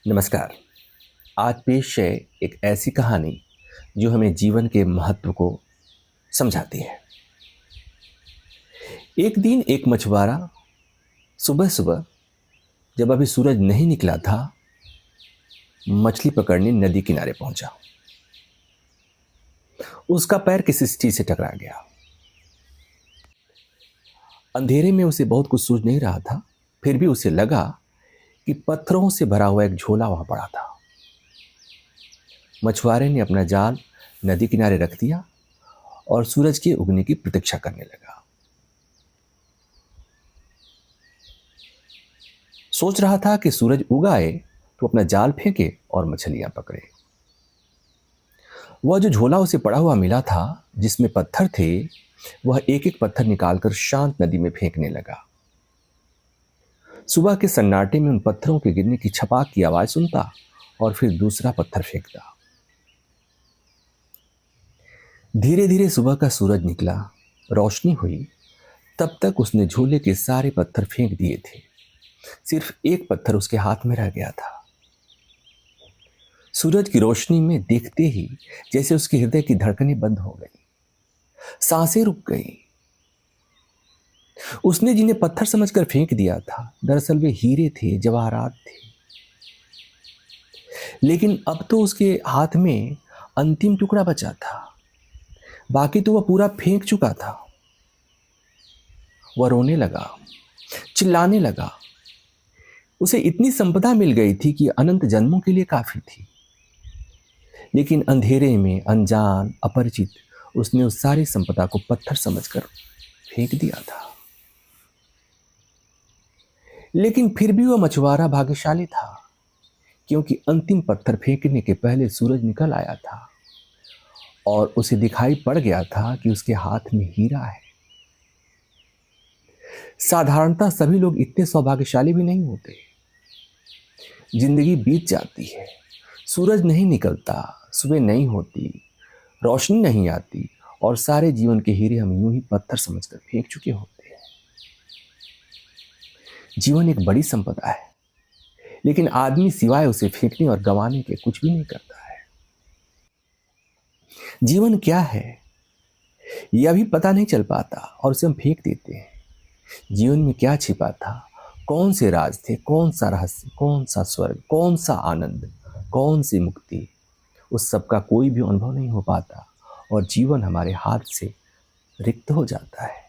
नमस्कार। आज पेश है एक ऐसी कहानी जो हमें जीवन के महत्व को समझाती है। एक दिन एक मछुआरा सुबह सुबह जब अभी सूरज नहीं निकला था, मछली पकड़ने नदी किनारे पहुंचा। उसका पैर किसी चीज से टकरा गया। अंधेरे में उसे बहुत कुछ सूझ नहीं रहा था, फिर भी उसे लगा कि पत्थरों से भरा हुआ एक झोला वहां पड़ा था। मछुआरे ने अपना जाल नदी किनारे रख दिया और सूरज के उगने की प्रतीक्षा करने लगा। सोच रहा था कि सूरज उगाए तो अपना जाल फेंके और मछलियां पकड़े। वह जो झोला उसे पड़ा हुआ मिला था, जिसमें पत्थर थे, वह एक एक पत्थर निकालकर शांत नदी में फेंकने लगा। सुबह के सन्नाटे में उन पत्थरों के गिरने की छपाक की आवाज सुनता और फिर दूसरा पत्थर फेंकता। धीरे धीरे सुबह का सूरज निकला, रोशनी हुई। तब तक उसने झोले के सारे पत्थर फेंक दिए थे। सिर्फ एक पत्थर उसके हाथ में रह गया था। सूरज की रोशनी में देखते ही जैसे उसके हृदय की धड़कनें बंद हो गई, सांसें रुक गई। उसने जिन्हें पत्थर समझकर फेंक दिया था, दरअसल वे हीरे थे, जवाहरात थे। लेकिन अब तो उसके हाथ में अंतिम टुकड़ा बचा था, बाकी तो वह पूरा फेंक चुका था। वह रोने लगा, चिल्लाने लगा। उसे इतनी संपदा मिल गई थी कि अनंत जन्मों के लिए काफी थी। लेकिन अंधेरे में, अनजान, अपरिचित, उसने उस सारी संपदा को पत्थर समझकर फेंक दिया था। लेकिन फिर भी वह मछुआरा भाग्यशाली था, क्योंकि अंतिम पत्थर फेंकने के पहले सूरज निकल आया था और उसे दिखाई पड़ गया था कि उसके हाथ में हीरा है। साधारणतः सभी लोग इतने सौभाग्यशाली भी नहीं होते। जिंदगी बीत जाती है, सूरज नहीं निकलता, सुबह नहीं होती, रोशनी नहीं आती और सारे जीवन के हीरे हम यूं ही पत्थर समझकर फेंक चुके होते हैं। जीवन एक बड़ी संपदा है, लेकिन आदमी सिवाय उसे फेंकने और गंवाने के कुछ भी नहीं करता है। जीवन क्या है यह भी पता नहीं चल पाता और उसे हम फेंक देते हैं। जीवन में क्या छिपा था, कौन से राज थे, कौन सा रहस्य, कौन सा स्वर्ग, कौन सा आनंद, कौन सी मुक्ति, उस सब का कोई भी अनुभव नहीं हो पाता और जीवन हमारे हाथ से रिक्त हो जाता है।